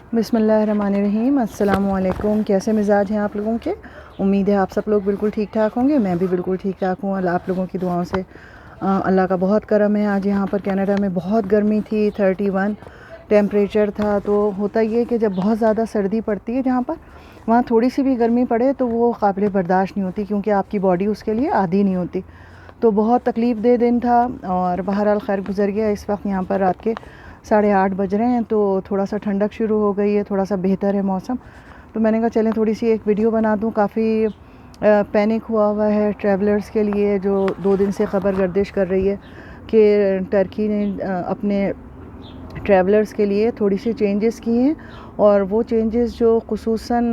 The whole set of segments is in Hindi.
बिस्मिल्लाहिर्रहमानिर्रहीम। अस्सलामुअलैकुम। कैसे मिजाज हैं आप लोगों के? उम्मीद है आप सब लोग बिल्कुल ठीक ठाक होंगे। मैं भी बिल्कुल ठीक ठाक हूँ। आप लोगों की दुआओं से अल्लाह का बहुत करम है। आज यहाँ पर कनाडा में बहुत गर्मी थी, 31 टेम्परेचर था। तो होता ये कि जब बहुत ज़्यादा सर्दी पड़ती है जहाँ पर, वहाँ थोड़ी सी भी गर्मी पड़े तो वो काबिल बर्दाश्त नहीं होती, क्योंकि आपकी बॉडी उसके लिए आदी नहीं होती। तो बहुत तकलीफ़ दे दिन था और बहरहाल खैर गुजर गया। इस वक्त यहाँ पर रात के 8:30 बज रहे हैं, तो थोड़ा सा ठंडक शुरू हो गई है, थोड़ा सा बेहतर है मौसम। तो मैंने कहा चलें थोड़ी सी एक वीडियो बना दूं। काफ़ी पैनिक हुआ है ट्रैवलर्स के लिए, जो 2 दिन से ख़बर गर्दिश कर रही है कि टर्की ने अपने ट्रैवलर्स के लिए थोड़ी सी चेंजेस की हैं। और वो चेंजेस जो खुसूसन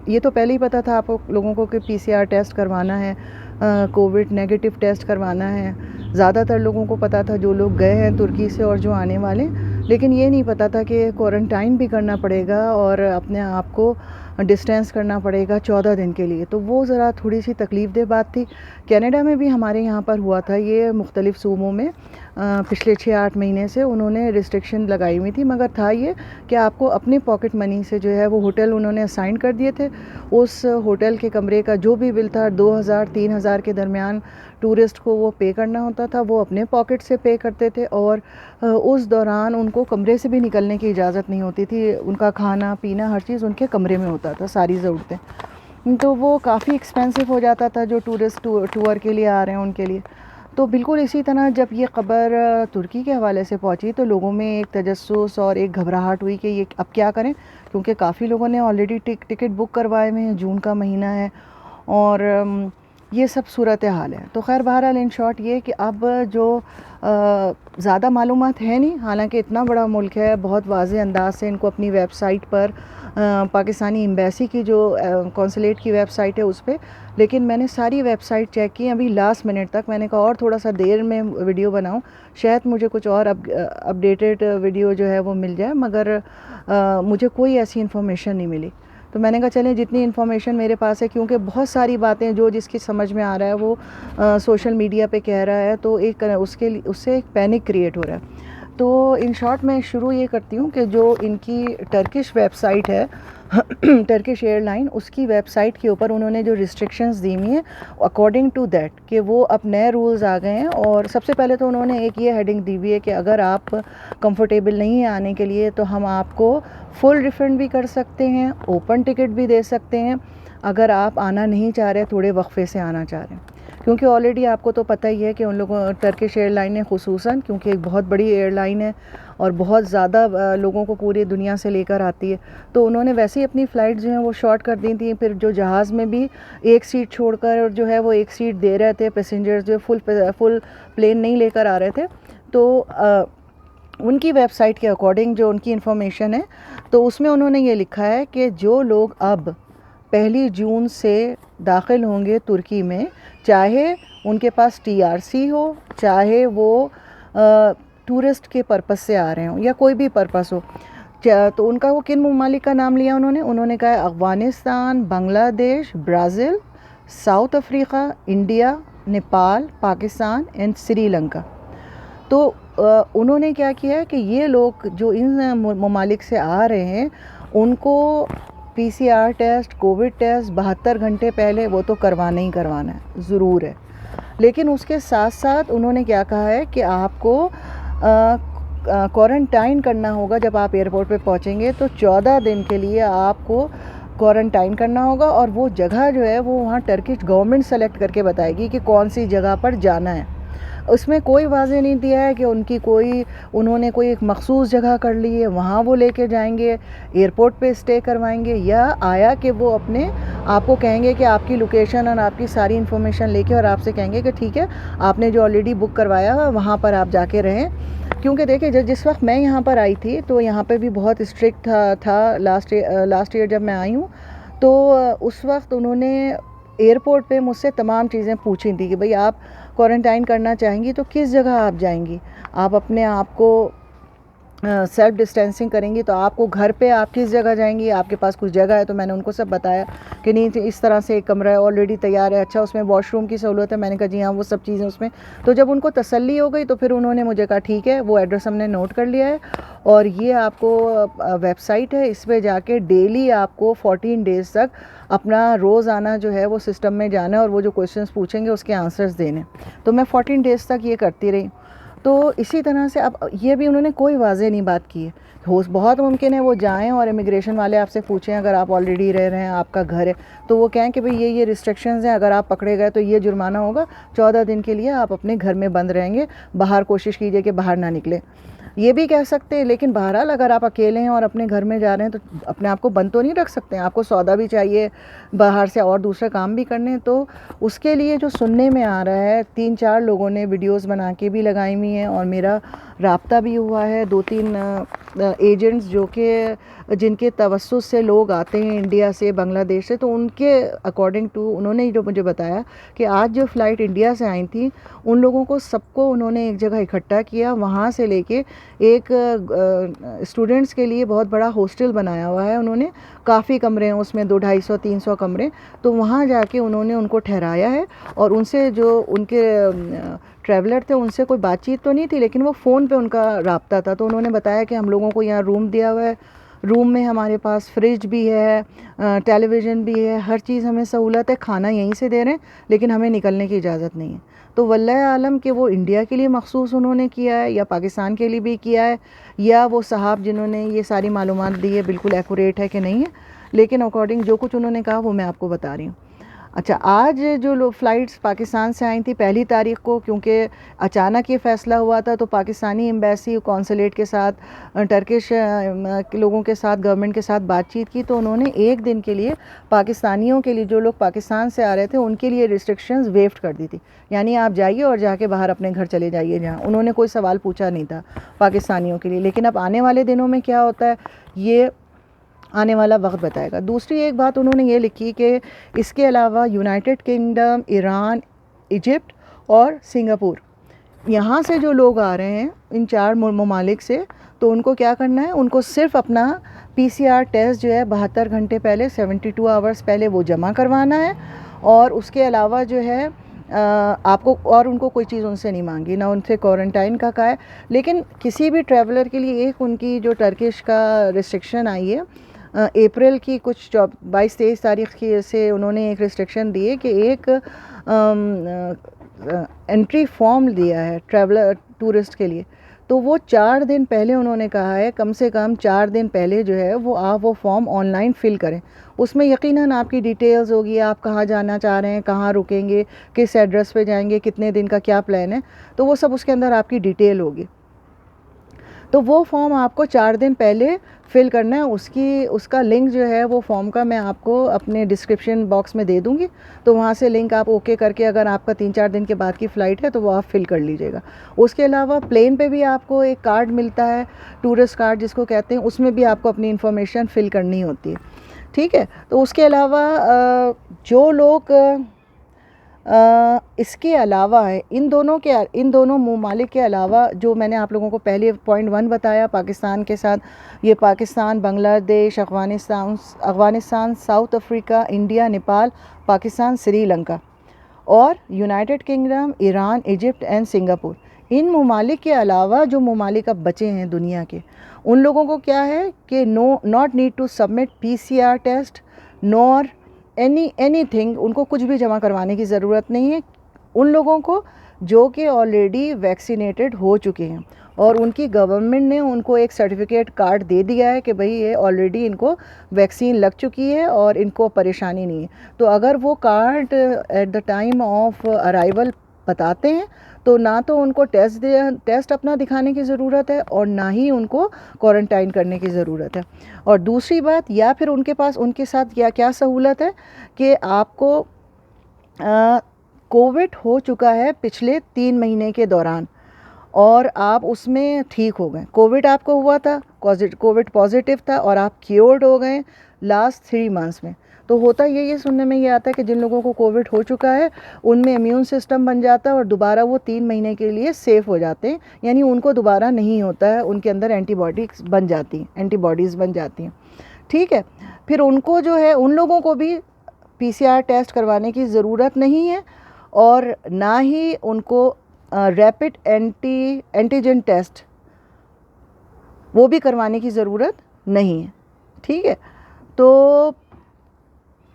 ये तो पहले ही पता था आप लोगों को कि PCR टेस्ट करवाना है, कोविड नेगेटिव टेस्ट करवाना है। ज़्यादातर लोगों को पता था, जो लोग गए हैं तुर्की से और जो आने वाले, लेकिन ये नहीं पता था कि क्वारंटाइन भी करना पड़ेगा और अपने आप को डिस्टेंस करना पड़ेगा 14 दिन के लिए। तो वो ज़रा थोड़ी सी तकलीफ़ दे बात थी। कनाडा में भी हमारे यहाँ पर हुआ था ये, मुख्तलिफ़ सूबों में पिछले 6-8 महीने से उन्होंने रिस्ट्रिक्शन लगाई हुई थी। मगर था ये कि आपको अपने पॉकेट मनी से जो है वो होटल उन्होंने असाइन कर दिए थे। उस होटल के कमरे का जो भी बिल था 2000-3000 के दरमियान टूरिस्ट को वो पे करना होता था, वो अपने पॉकेट से पे करते थे। और उस दौरान उनको कमरे से भी निकलने की इजाज़त नहीं होती थी। उनका खाना पीना हर चीज़ उनके कमरे में होता था, सारी ज़रूरतें। तो वो काफ़ी एक्सपेंसिव हो जाता था जो टूरिस्ट टूर के लिए आ रहे हैं उनके लिए। तो बिल्कुल इसी तरह जब ये ख़बर तुर्की के हवाले से पहुंची तो लोगों में एक तजस्सुस और एक घबराहट हुई कि ये अब क्या करें, क्योंकि काफ़ी लोगों ने ऑलरेडी टिकट बुक करवाए हुए हैं, जून का महीना है और ये सब सूरत हाल है। तो खैर बहरहाल इन शॉर्ट ये कि अब जो ज़्यादा मालूमात है नहीं, हालांकि इतना बड़ा मुल्क है, बहुत वाज़े अंदाज से इनको अपनी वेबसाइट पर पाकिस्तानी एम्बेसी की जो कौंसलेट की वेबसाइट है उस पर, लेकिन मैंने सारी वेबसाइट चेक की अभी लास्ट मिनट तक। मैंने कहा और थोड़ा सा देर में वीडियो बनाऊं, शायद मुझे कुछ और अपडेटेड वीडियो जो है वो मिल जाए, मगर मुझे कोई ऐसी इन्फॉर्मेशन नहीं मिली। तो मैंने कहा चलें जितनी इन्फॉर्मेशन मेरे पास है, क्योंकि बहुत सारी बातें जो जिसकी समझ में आ रहा है वो सोशल मीडिया पे कह रहा है, तो एक उससे एक पैनिक क्रिएट हो रहा है। तो इन शॉर्ट मैं शुरू ये करती हूँ कि जो इनकी टर्किश वेबसाइट है टर्किश एयरलाइन, उसकी वेबसाइट के ऊपर उन्होंने जो रिस्ट्रिक्शंस दी हुई हैं अकॉर्डिंग टू दैट कि वो अब नए रूल्स आ गए हैं। और सबसे पहले तो उन्होंने एक ये हेडिंग दी हुई है कि अगर आप कंफर्टेबल नहीं है आने के लिए तो हम आपको फुल रिफ़ंड भी कर सकते हैं, ओपन टिकट भी दे सकते हैं अगर आप आना नहीं चाह रहे, थोड़े वक्फे से आना चाह रहे हैं। क्योंकि ऑलरेडी आपको तो पता ही है कि उन लोगों टर्किश एयरलाइन ने खुसूसन, क्योंकि एक बहुत बड़ी एयरलाइन है और बहुत ज़्यादा लोगों को पूरी दुनिया से लेकर आती है, तो उन्होंने वैसे ही अपनी फ़्लाइट जो है वो शॉर्ट कर दी थी। फिर जो जहाज़ में भी एक सीट छोड़कर जो है वो एक सीट दे रहे थे, पैसेंजर्स जो फुल प्लेन नहीं लेकर आ रहे थे। तो उनकी वेबसाइट के अकॉर्डिंग जो उनकी इन्फॉर्मेशन है, तो उसमें उन्होंने ये लिखा है कि जो लोग अब 1 जून से दाखिल होंगे तुर्की में, चाहे उनके पास TRC हो, चाहे वो टूरिस्ट के पर्पस से आ रहे हों या कोई भी पर्पस हो, तो उनका वो किन ममालिक का नाम लिया उन्होंने कहा Afghanistan, Bangladesh, Brazil, south Africa, India, Nepal, Pakistan and Sri Lanka. तो उन्होंने क्या किया है कि ये लोग जो इन ममालिक से आ रहे हैं उनको PCR टेस्ट, कोविड टेस्ट 72 घंटे पहले वो तो करवाना ही करवाना है, ज़रूर है। लेकिन उसके साथ साथ उन्होंने क्या कहा है कि आपको क्वारंटाइन करना होगा। जब आप एयरपोर्ट पे पहुंचेंगे तो 14 दिन के लिए आपको क्वारंटाइन करना होगा, और वो जगह जो है वो वहाँ टर्किश गवर्नमेंट सेलेक्ट करके बताएगी कि कौन सी जगह पर जाना है। उसमें कोई वाज़े नहीं दिया है कि उन्होंने कोई एक मखसूस जगह कर ली है, वहाँ वो लेके जाएंगे, एयरपोर्ट पे स्टे करवाएंगे, या आया कि वो अपने आपको कहेंगे कि आपकी लोकेशन और आपकी सारी इन्फॉर्मेशन लेके और आपसे कहेंगे कि ठीक है आपने जो ऑलरेडी बुक करवाया है वहाँ पर आप जाके रहें। क्योंकि देखिए जिस वक्त मैं यहाँ पर आई थी तो यहाँ पे भी बहुत स्ट्रिक्ट था लास्ट ईयर जब मैं आई हूँ, तो उस वक्त उन्होंने एयरपोर्ट पे मुझसे तमाम चीज़ें पूछी थी कि भाई आप क्वारंटाइन करना चाहेंगी तो किस जगह आप जाएंगी, आप अपने आप को सेल्फ डिस्टेंसिंग करेंगी। तो आपको घर पे आप किस जगह जाएंगी, आपके पास कुछ जगह है, तो मैंने उनको सब बताया कि नहीं इस तरह से एक कमरा है ऑलरेडी तैयार है, अच्छा उसमें वॉशरूम की सहूलत है। मैंने कहा जी हाँ वो सब चीज़ें उसमें। तो जब उनको तसल्ली हो गई तो फिर उन्होंने मुझे कहा ठीक है, वो एड्रेस हमने नोट कर लिया है और ये आपको वेबसाइट है, इस पर जाके डेली आपको 14 डेज़ तक अपना रोज़ाना जो है वो सिस्टम में जाना है और वो जो क्वेश्चंस पूछेंगे उसके आंसर्स देने। तो मैं 14 डेज़ तक ये करती रही। तो इसी तरह से अब ये भी उन्होंने कोई वाज़ेह नहीं बात की है। हो बहुत मुमकिन है वो जाएं और इमिग्रेशन वाले आपसे पूछें, अगर आप ऑलरेडी रह रहे हैं, आपका घर है, तो वो कहें कि भाई ये रिस्ट्रिक्शंस हैं, अगर आप पकड़े गए तो ये जुर्माना होगा, 14 दिन के लिए आप अपने घर में बंद रहेंगे, बाहर कोशिश कीजिए कि बाहर ना निकले, ये भी कह सकते हैं। लेकिन बहरहाल अगर आप अकेले हैं और अपने घर में जा रहे हैं तो अपने आप को बंद तो नहीं रख सकते हैं, आपको सौदा भी चाहिए, बाहर से और दूसरे काम भी करने हैं। तो उसके लिए जो सुनने में आ रहा है, 3-4 लोगों ने वीडियोस बना के भी लगाई हुई हैं और मेरा राब्ता भी हुआ है 2-3 एजेंट्स जो कि जिनके तवस्सुस से लोग आते हैं इंडिया से, बांग्लादेश से। तो उनके अकॉर्डिंग टू उन्होंने जो मुझे बताया कि आज जो फ़्लाइट इंडिया से आई थी उन लोगों को सबको उन्होंने एक जगह इकट्ठा किया, वहाँ से लेके एक स्टूडेंट्स के लिए बहुत बड़ा हॉस्टल बनाया हुआ है उन्होंने, काफ़ी कमरे हैं उसमें, 200-250-300 कमरे। तो वहाँ जाके उन्होंने उनको ठहराया है और उनसे जो उनके ट्रैवलर थे उनसे कोई बातचीत तो नहीं थी, लेकिन वो फ़ोन पे उनका राब्ता था। तो उन्होंने बताया कि हम लोगों को यहाँ रूम दिया हुआ है, रूम में हमारे पास फ्रिज भी है, टेलीविज़न भी है, हर चीज़ हमें सहूलत है, खाना यहीं से दे रहे हैं, लेकिन हमें निकलने की इजाज़त नहीं है। तो वल्लाह आलम कि वो इंडिया के लिए मखसूस उन्होंने किया है या पाकिस्तान के लिए भी किया है, या वो साहब जिन्होंने ये सारी मालूमात दी है बिल्कुल एक्यूरेट है कि नहीं है, लेकिन अकॉर्डिंग जो कुछ उन्होंने कहा वो मैं आपको बता रही हूँ। अच्छा, आज जो लोग फ़्लाइट्स पाकिस्तान से आई थी 1 तारीख को, क्योंकि अचानक ये फ़ैसला हुआ था, तो पाकिस्तानी एम्बेसी कौंसलेट के साथ, टर्किश के लोगों के साथ, गवर्नमेंट के साथ बातचीत की। तो उन्होंने एक दिन के लिए पाकिस्तानियों के लिए, जो लोग पाकिस्तान से आ रहे थे उनके लिए रिस्ट्रिक्शंस वेव्ड कर दी थी, यानी आप जाइए और जाके बाहर अपने घर चले जाइए जहाँ। उन्होंने कोई सवाल पूछा नहीं था पाकिस्तानियों के लिए। लेकिन अब आने वाले दिनों में क्या होता है ये आने वाला वक्त बताएगा। दूसरी एक बात उन्होंने ये लिखी कि इसके अलावा यूनाइटेड किंगडम, ईरान, इजिप्ट और सिंगापुर, यहाँ से जो लोग आ रहे हैं इन 4 ममालिक से, तो उनको क्या करना है, उनको सिर्फ अपना PCR टेस्ट जो है 72 घंटे पहले, 72 आवर्स पहले वो जमा करवाना है। और उसके अलावा जो है आपको और उनको कोई चीज़ उनसे नहीं मांगी, ना उनसे क्वारंटाइन का कहा है। लेकिन किसी भी ट्रैवलर के लिए एक उनकी जो टर्किश का रिस्ट्रिक्शन आई है अप्रैल की कुछ 22-23 तारीख की से उन्होंने एक रिस्ट्रिक्शन दी है कि एक एंट्री फॉर्म दिया है ट्रैवलर टूरिस्ट के लिए। तो वो 4 दिन पहले उन्होंने कहा है, कम से कम 4 दिन पहले जो है वो आप वो फॉर्म ऑनलाइन फ़िल करें। उसमें यकीनन आपकी डिटेल्स होगी, आप कहाँ जाना चाह रहे हैं, कहाँ रुकेंगे, किस एड्रेस पे जाएंगे, कितने दिन का क्या प्लान है, तो वो सब उसके अंदर आपकी डिटेल होगी। तो वो फॉर्म आपको 4 दिन पहले फ़िल करना है। उसका लिंक जो है वो फॉर्म का मैं आपको अपने डिस्क्रिप्शन बॉक्स में दे दूँगी। तो वहाँ से लिंक आप ओके करके, अगर आपका 3-4 दिन के बाद की फ़्लाइट है तो वो आप फ़िल कर लीजिएगा। उसके अलावा प्लेन पे भी आपको एक कार्ड मिलता है, टूरिस्ट कार्ड जिसको कहते हैं, उसमें भी आपको अपनी इन्फॉर्मेशन फ़िल करनी होती है, ठीक है। तो उसके अलावा जो लोग इसके अलावा है, इन दोनों ममालिक के अलावा, जो मैंने आप लोगों को पहले पॉइंट 1 बताया पाकिस्तान के साथ, ये Pakistan, Bangladesh, Afghanistan, South Africa, India, Nepal, Pakistan, Sri Lanka और United Kingdom, Iran, Egypt and Singapore. इन ममालिक के अलावा जो ममालिक अब बचे हैं दुनिया के, उन लोगों को क्या है कि not need to submit PCR test nor anything, उनको कुछ भी जमा करवाने की ज़रूरत नहीं है। उन लोगों को जो कि ऑलरेडी वैक्सीनेटेड हो चुके हैं और उनकी गवर्नमेंट ने उनको एक सर्टिफिकेट कार्ड दे दिया है कि भाई ये ऑलरेडी इनको वैक्सीन लग चुकी है और इनको परेशानी नहीं है। तो अगर वो card at the time of arrival बताते हैं तो ना तो उनको टेस्ट अपना दिखाने की ज़रूरत है और ना ही उनको क्वारंटाइन करने की ज़रूरत है। और दूसरी बात, या फिर उनके साथ क्या सहूलत है कि आपको कोविड हो चुका है पिछले 3 महीने के दौरान और आप उसमें ठीक हो गए, कोविड आपको हुआ था, कोविड पॉजिटिव था और आप क्योर्ड हो गए लास्ट 3 मंथ्स में। तो होता ये सुनने में ये आता है कि जिन लोगों को कोविड हो चुका है उनमें इम्यून सिस्टम बन जाता है और दोबारा वो 3 महीने के लिए सेफ़ हो जाते हैं, यानी उनको दोबारा नहीं होता है, उनके अंदर एंटीबॉडीज़ बन जाती हैं। ठीक है, फिर उनको जो है उन लोगों को भी PCR टेस्ट करवाने की ज़रूरत नहीं है और ना ही उनको रैपिड एंटीजन टेस्ट वो भी करवाने की ज़रूरत नहीं है। ठीक है, तो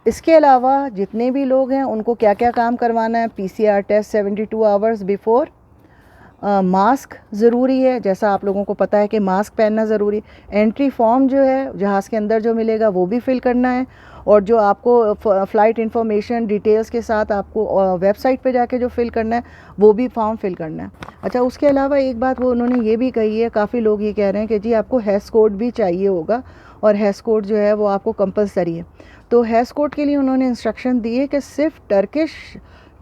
इसके अलावा जितने भी लोग हैं उनको क्या क्या काम करवाना है, PCR test 72 hours before, mask ज़रूरी है, जैसा आप लोगों को पता है कि मास्क पहनना ज़रूरी, एंट्री फॉर्म जो है जहाज़ के अंदर जो मिलेगा वो भी फिल करना है, और जो आपको फ़्लाइट इंफॉर्मेशन डिटेल्स के साथ आपको वेबसाइट पे जाके जो फिल करना है वो भी फॉर्म फिल करना है। अच्छा, उसके अलावा एक बात वो उन्होंने ये भी कही है, काफ़ी लोग ये कह रहे हैं कि जी आपको हेल्थ कोड भी चाहिए होगा, और हेल्थ कोड जो है वो आपको कंपलसरी है। तो हेल्थ कोड के लिए उन्होंने इंस्ट्रक्शन दी है कि सिर्फ टर्किश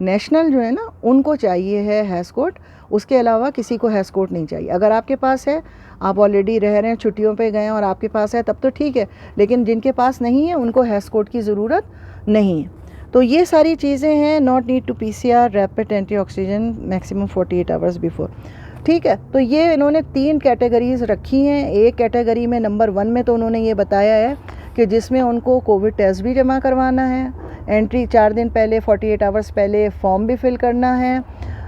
नेशनल जो है ना उनको चाहिए है हेल्थ कोड, उसके अलावा किसी को हेल्थ कोड नहीं चाहिए। अगर आपके पास है, आप ऑलरेडी रह रहे हैं, छुट्टियों पे गए हैं और आपके पास है तब तो ठीक है, लेकिन जिनके पास नहीं है उनको हेल्थ कोड की ज़रूरत नहीं है। तो ये सारी चीज़ें हैं, not need to PCR rapid antigen maximum 48 hours before. ठीक है, तो ये इन्होंने 3 कैटेगरीज रखी हैं। एक कैटेगरी में नंबर 1 में तो उन्होंने ये बताया है कि जिसमें उनको कोविड टेस्ट भी जमा करवाना है, एंट्री 4 दिन पहले 48 आवर्स पहले फॉर्म भी फिल करना है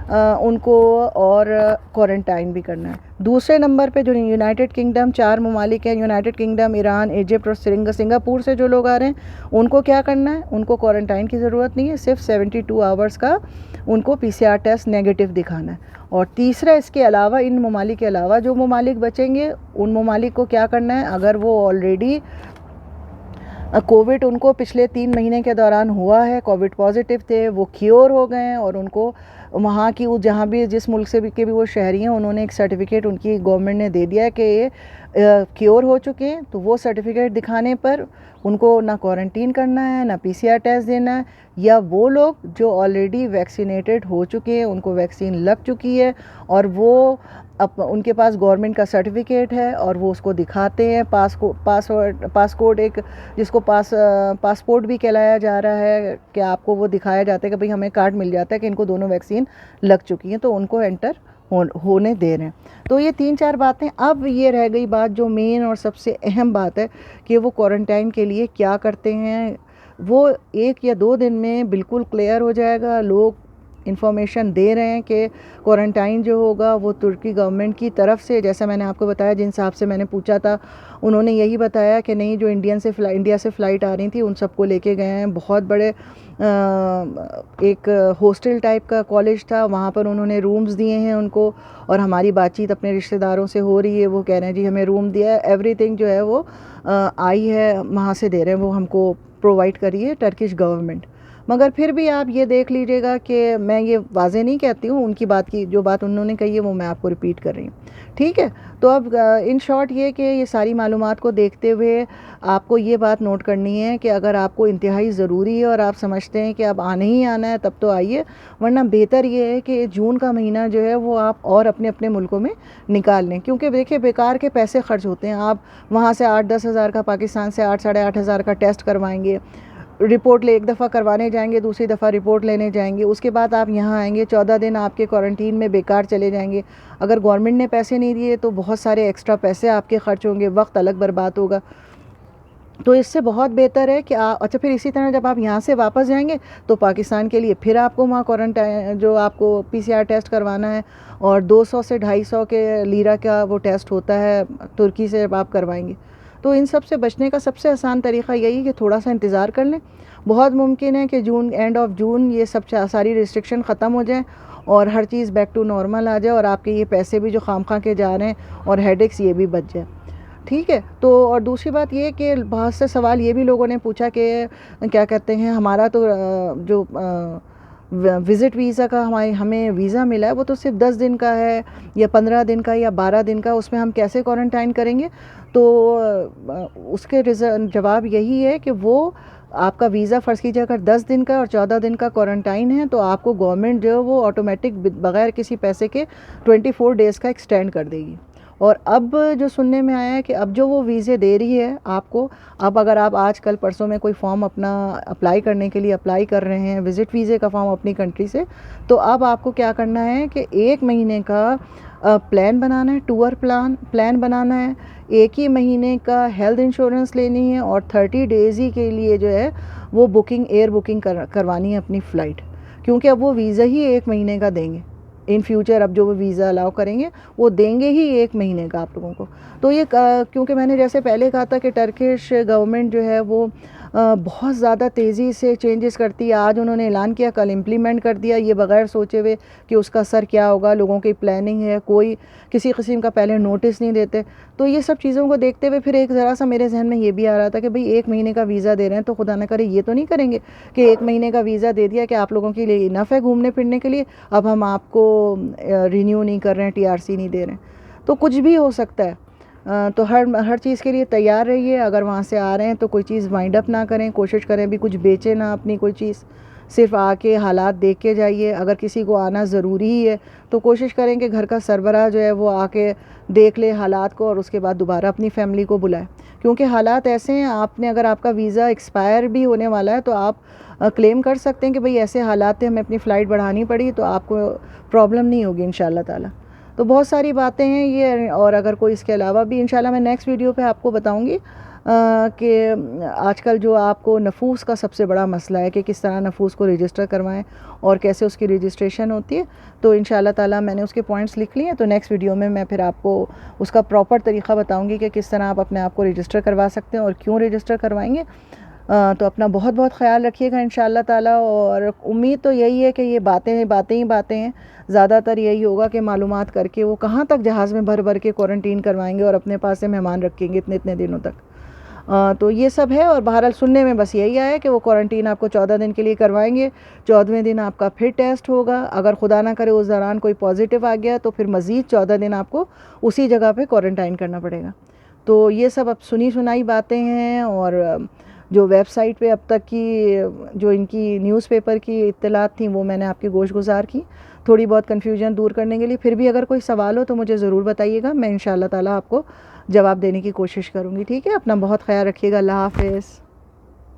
उनको, और क्वारंटाइन भी करना है। दूसरे नंबर पे जो यूनाइटेड किंगडम 4 ममालिक हैं, यूनाइटेड किंगडम, ईरान, इजिप्ट और सिंगापुर से जो लोग आ रहे हैं उनको क्या करना है, उनको क्वारंटाइन की ज़रूरत नहीं है, सिर्फ 72 आवर्स का उनको PCR टेस्ट नेगेटिव दिखाना है। और तीसरा, इसके अलावा इन ममालिक के अलावा जो ममालिक बचेंगे उन ममालिक को क्या करना है, अगर वो ऑलरेडी कोविड उनको पिछले 3 महीने के दौरान हुआ है, कोविड पॉजिटिव थे, वो क्योर हो गए हैं और उनको वहाँ की जहाँ भी जिस मुल्क से भी के भी वो शहरी हैं उन्होंने एक सर्टिफिकेट उनकी गवर्नमेंट ने दे दिया है कि ये क्योर हो चुके हैं, तो वो सर्टिफिकेट दिखाने पर उनको ना क्वारंटीन करना है, ना PCR टेस्ट देना है। या वो लोग जो ऑलरेडी वैक्सीनेटेड हो चुके हैं, उनको वैक्सीन लग चुकी है और वो उनके पास गवर्नमेंट का सर्टिफिकेट है और वो उसको दिखाते हैं, पासपोर्ट एक जिसको पासपोर्ट भी कहलाया जा रहा है, कि आपको वो दिखाया जाता है कि भाई हमें कार्ड मिल जाता है कि इनको दोनों वैक्सीन लग चुकी हैं, तो उनको एंटर होने दे रहे हैं। तो ये 3-4 बातें। अब ये रह गई बात जो मेन और सबसे अहम बात है कि वो क्वारंटाइन के लिए क्या करते हैं। वो 1 या 2 दिन में बिल्कुल क्लियर हो जाएगा। लोग इन्फॉर्मेशन दे रहे हैं कि क्वारंटाइन जो होगा वो तुर्की गवर्नमेंट की तरफ से, जैसा मैंने आपको बताया, जिन साहब से मैंने पूछा था उन्होंने यही बताया कि नहीं, जो इंडिया से फ़्लाइट आ रही थी उन सबको लेके गए हैं। बहुत बड़े एक हॉस्टल टाइप का कॉलेज था, वहाँ पर उन्होंने रूम्स दिए हैं उनको, और हमारी बातचीत अपने रिश्तेदारों से हो रही है, वो कह रहे हैं जी हमें रूम दिया है, एवरीथिंग जो है वो आई है वहाँ से दे रहे हैं, वो हमको प्रोवाइड करिए टर्किश गवर्नमेंट। मगर फिर भी आप ये देख लीजिएगा कि मैं ये वाज़े नहीं कहती हूँ, उनकी बात की जो बात उन्होंने कही है वो मैं आपको रिपीट कर रही हूँ। ठीक है, तो अब इन शॉर्ट ये कि ये सारी मालूमात को देखते हुए आपको ये बात नोट करनी है कि अगर आपको इंतहाई ज़रूरी है और आप समझते हैं कि अब आना ही आना है तब तो आइए, वरना बेहतर ये है कि जून का महीना जो है वो आप और अपने अपने मुल्कों में निकाल लें। क्योंकि देखिए बेकार के पैसे खर्च होते हैं। आप वहाँ से 8-10 हज़ार का, पाकिस्तान से 8-8.5 हज़ार का टेस्ट करवाएंगे, रिपोर्ट एक दफ़ा करवाने जाएंगे, दूसरी दफ़ा रिपोर्ट लेने जाएंगे, उसके बाद आप यहाँ आएंगे, 14 दिन आपके क्वारंटीन में बेकार चले जाएंगे। अगर गवर्नमेंट ने पैसे नहीं दिए तो बहुत सारे एक्स्ट्रा पैसे आपके खर्च होंगे, वक्त अलग बर्बाद होगा। तो इससे बहुत बेहतर है कि अच्छा, फिर इसी तरह जब आप यहाँ से वापस जाएंगे तो पाकिस्तान के लिए फिर आपको वहाँ क्वारंटाइन जो आपको PCR टेस्ट करवाना है, और 200 से 250 के लीरा का वो टेस्ट होता है तुर्की से जब आप करवाएंगे। तो इन सब से बचने का सबसे आसान तरीक़ा यही है कि थोड़ा सा इंतज़ार कर लें। बहुत मुमकिन है कि एंड ऑफ जून ये सब सारी रिस्ट्रिक्शन ख़त्म हो जाए और हर चीज़ बैक टू नॉर्मल आ जाए, और आपके ये पैसे भी जो खामखा के जा रहे हैं और हेडेक्स ये भी बच जाए। ठीक है, तो और दूसरी बात ये कि बहुत से सवाल ये भी लोगों ने पूछा कि क्या कहते हैं, हमारा तो जो विज़िट वीज़ा का हमें वीज़ा मिला है वो तो सिर्फ 10 दिन का है या 15 दिन का या 12 दिन का, उसमें हम कैसे क्वारंटाइन करेंगे। तो उसके जवाब यही है कि वो आपका वीज़ा फ़र्ज़ कीजिए अगर 10 दिन का और 14 दिन का क्वारंटाइन है तो आपको गवर्नमेंट जो है वो ऑटोमेटिक बग़ैर किसी पैसे के 24 डेज़ का एक्सटेंड कर देगी। और अब जो सुनने में आया है कि अब जो वो वीज़े दे रही है आपको, अब अगर आप आज कल परसों में कोई फॉर्म अपना अप्लाई करने के लिए अप्लाई कर रहे हैं विज़िट वीज़े का फॉर्म अपनी कंट्री से, तो अब आपको क्या करना है कि 1 महीने का प्लान बनाना है, टूर प्लान बनाना है, 1 ही महीने का हेल्थ इंश्योरेंस लेनी है और 30 डेज़ ही के लिए जो है वो बुकिंग एयर बुकिंग करवानी है अपनी फ़्लाइट, क्योंकि अब वो वीज़ा ही 1 महीने का देंगे इन फ्यूचर। अब जो वो वीज़ा अलाउ करेंगे वो देंगे ही 1 महीने का आप लोगों को। तो ये क्योंकि मैंने जैसे पहले कहा था कि टर्किश गवर्नमेंट जो है वो बहुत ज़्यादा तेज़ी से चेंजेस करती है। आज उन्होंने ऐलान किया, कल इम्प्लीमेंट कर दिया, ये बग़ैर सोचे हुए कि उसका असर क्या होगा, लोगों की प्लानिंग है, कोई किसी किस्म का पहले नोटिस नहीं देते। तो ये सब चीज़ों को देखते हुए फिर एक ज़रा सा मेरे जहन में ये भी आ रहा था कि भाई 1 महीने का वीज़ा दे रहे हैं तो खुदा न करे ये तो नहीं करेंगे कि 1 महीने का वीज़ा दे दिया कि आप लोगों के लिए इनफ है घूमने फिरने के लिए, अब हम आपको रिन्यू नहीं कर रहे हैं, TRC नहीं दे रहे हैं। तो कुछ भी हो सकता है। तो हर चीज़ के लिए तैयार रहिए। अगर वहाँ से आ रहे हैं तो कोई चीज़ वाइंड अप ना करें, कोशिश करें भी कुछ बेचें ना अपनी कोई चीज़, सिर्फ आके हालात देख के जाइए। अगर किसी को आना ज़रूरी ही है तो कोशिश करें कि घर का सरबराह जो है वो आके देख ले हालात को और उसके बाद दोबारा अपनी फैमिली को बुलाए, क्योंकि हालात ऐसे हैं। आपने अगर आपका वीज़ा एक्सपायर भी होने वाला है तो आप क्लेम कर सकते हैं कि भाई ऐसे हालात थे, हमें अपनी फ़्लाइट बढ़ानी पड़ी, तो आपको प्रॉब्लम नहीं होगी इंशाल्लाह ताला। तो बहुत सारी बातें हैं ये, और अगर कोई इसके अलावा भी इंशाल्लाह मैं नेक्स्ट वीडियो पे आपको बताऊंगी कि आजकल जो आपको नफूस का सबसे बड़ा मसला है कि किस तरह नफूस को रजिस्टर करवाएं और कैसे उसकी रजिस्ट्रेशन होती है। तो इंशाल्लाह ताला मैंने उसके पॉइंट्स लिख लिए हैं, तो नेक्स्ट वीडियो में मैं फिर आपको उसका प्रॉपर तरीक़ा बताऊँगी कि किस तरह आप अपने आप को रजिस्टर करवा सकते हैं और क्यों रजिस्टर करवाएंगे। तो अपना बहुत बहुत ख्याल रखिएगा इंशाल्लाह ताला। और उम्मीद तो यही है कि ये बातें ही बातें हैं। ज़्यादातर यही होगा कि मालूमात करके वो कहाँ तक जहाज़ में भर भर के क्वारंटीन करवाएंगे और अपने पास से मेहमान रखेंगे इतने इतने दिनों तक। तो ये सब है। और बहरहाल सुनने में बस यही आया कि वो क्वारंटीन आपको 14 दिन के लिए करवाएंगे। 14वें दिन आपका फिर टेस्ट होगा। अगर खुदा ना करे उस दौरान कोई पॉजिटिव आ गया तो फिर मज़ीद 14 दिन आपको उसी जगह पे क्वारंटाइन करना पड़ेगा। तो ये सब अब सुनी सुनाई बातें हैं। और जो वेबसाइट पे अब तक की जो इनकी न्यूज़पेपर की इत्तलात थी वो मैंने आपकी गोश गुजार की, थोड़ी बहुत कन्फ्यूजन दूर करने के लिए। फिर भी अगर कोई सवाल हो तो मुझे ज़रूर बताइएगा, मैं इंशाल्लाह ताला आपको जवाब देने की कोशिश करूँगी। ठीक है, अपना बहुत ख्याल रखिएगा। अल्लाह हाफ़िज़।